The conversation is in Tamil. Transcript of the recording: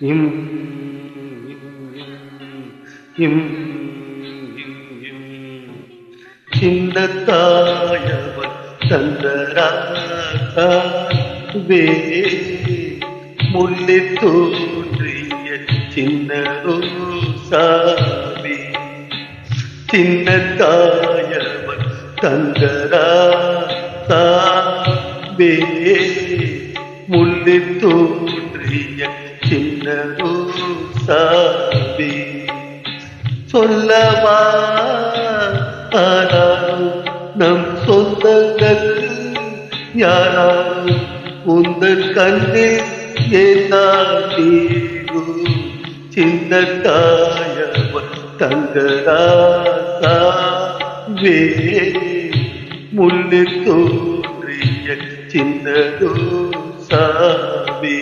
இம் இம் சின்ன தாயவன் தந்தராவே முள்ளி தோன்றிய சின்ன ரோசாவே சின்ன தாயவன் தந்தராவே முள்ளி தோன்றிய சின்ன ரோசாவே சொல்லவா ஆனாலும் நம் சொந்தங்கள் யாராலும் உந்தன் கண்ணில் ஏதாதீரும் சின்ன தாயவன் தங்கராசாவே முள்ளில் தோன்றிய சின்ன ரோசாவே